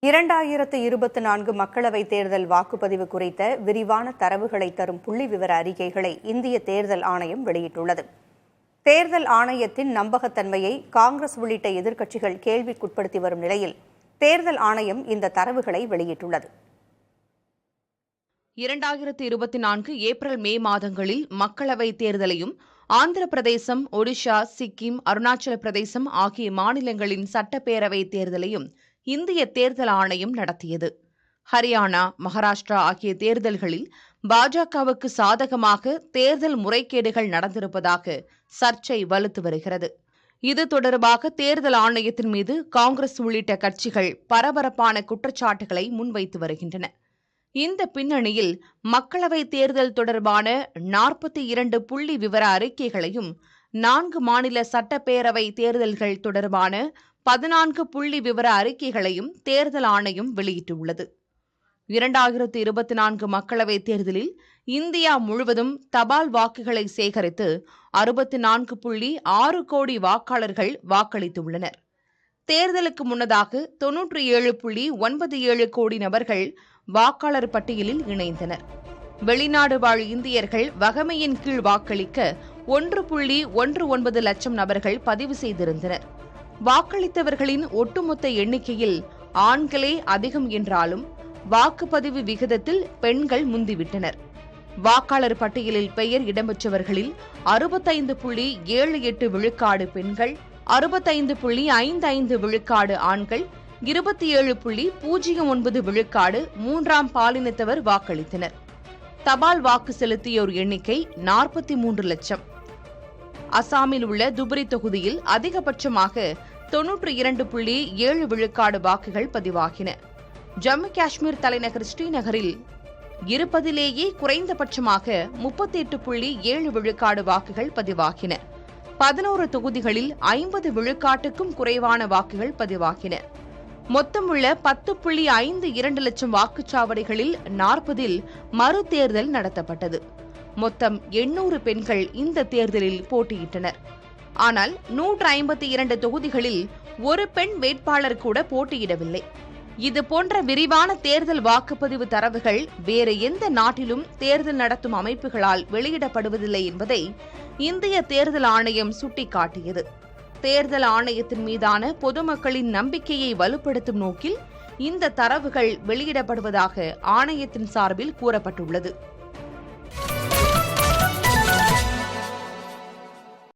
2024 மக்களவைத் தேர்தல் வாக்குப்பதிவு குறித்த விரிவான தரவுகளை தரும் புள்ளிவிவர அறிக்கைகளை இந்திய தேர்தல் ஆணையம் வெளியிட்டுள்ளது. தேர்தல் ஆணையத்தின் நம்பகத்தன்மையை காங்கிரஸ் உள்ளிட்ட எதிர்க்கட்சிகள் கேள்விக்குட்படுத்தி வரும் நிலையில் தேர்தல் ஆணையம் இந்த தரவுகளை வெளியிட்டுள்ளது. 2024 ஏப்ரல் மே மாதங்களில் மக்களவைத் தேர்தலையும் ஆந்திர பிரதேசம், ஒடிஷா, சிக்கிம், அருணாச்சல பிரதேசம் ஆகிய மாநிலங்களின் சட்டப்பேரவைத் தேர்தலையும் இந்திய தேர்தல் ஆணையம் நடத்தியது. ஹரியானா, மகாராஷ்டிரா ஆகிய தேர்தல்களில் பாஜகவுக்கு சாதகமாக தேர்தல் முறைகேடுகள் நடந்திருப்பதாக சர்ச்சை வலுத்து வருகிறது. இது தொடர்பாக தேர்தல் ஆணையத்தின் மீது காங்கிரஸ் உள்ளிட்ட கட்சிகள் பரபரப்பான குற்றச்சாட்டுகளை முன்வைத்து வருகின்றன. இந்த பின்னணியில் மக்களவைத் தேர்தல் தொடர்பான 42 புள்ளி விவர அறிக்கைகளையும் 4 மாநில சட்டப்பேரவை தேர்தல்கள் தொடர்பான 14 புள்ளி விவர அறிக்கைகளையும் தேர்தல் ஆணையம் வெளியிட்டுள்ளது. 2024 மக்களவைத் தேர்தலில் இந்தியா முழுவதும் தபால் வாக்குகளை சேகரித்து 64.6 கோடி வாக்காளர்கள் வாக்களித்துள்ளனர். தேர்தலுக்கு முன்னதாக 97.97 கோடி நபர்கள் வாக்காளர் பட்டியலில் இணைந்தனர். வெளிநாடு வாழ் இந்தியர்கள் வகமையின் கீழ் வாக்களிக்க 1.19 லட்சம் நபர்கள் பதிவு செய்திருந்தனர். வாக்களித்தவர்களின் ஒட்டுமொத்த எண்ணிக்கையில் ஆண்களே அதிகம் என்றாலும் வாக்குப்பதிவு விகிதத்தில் பெண்கள் முந்திவிட்டனர். வாக்காளர் பட்டியலில் பெயர் இடம்பெற்றவர்களில் 65.78 விழுக்காடு பெண்கள், 65.55 விழுக்காடு ஆண்கள், 27.09 விழுக்காடு மூன்றாம் பாலினத்தவர் வாக்களித்தனர். தபால் வாக்கு செலுத்தியோர் எண்ணிக்கை 43 லட்சம். அசாமில் உள்ள துப்ரி தொகுதியில் அதிகபட்சமாக 92.7 விழுக்காடு வாக்குகள் பதிவாகின. ஜம்மு காஷ்மீர் தலைநகர் ஸ்ரீநகரில் இருப்பதிலேயே குறைந்தபட்சமாக 38.7 விழுக்காடு வாக்குகள் பதிவாகின. 11 தொகுதிகளில் 50 விழுக்காட்டுக்கும் குறைவான வாக்குகள் பதிவாகின. மொத்தமுள்ள 10.52 லட்சம் வாக்குச்சாவடிகளில் 40இல் மறுதேர்தல் நடத்தப்பட்டது. மொத்தம் 800 பெண்கள் இந்த தேர்தலில் போட்டியிட்டனர். ஆனால் 152 தொகுதிகளில் ஒரு பெண் வேட்பாளர் கூட போட்டியிடவில்லை. இதுபோன்ற விரிவான தேர்தல் வாக்குப்பதிவு தரவுகள் வேறு எந்த நாட்டிலும் தேர்தல் நடத்தும் அமைப்புகளால் வெளியிடப்படுவதில்லை என்பதை இந்திய தேர்தல் ஆணையம் சுட்டிக்காட்டியது. தேர்தல் ஆணையத்தின் மீதான பொதுமக்களின் நம்பிக்கையை வலுப்படுத்தும் நோக்கில் இந்த தரவுகள் வெளியிடப்படுவதாக ஆணையத்தின் சார்பில் கூறப்பட்டுள்ளது.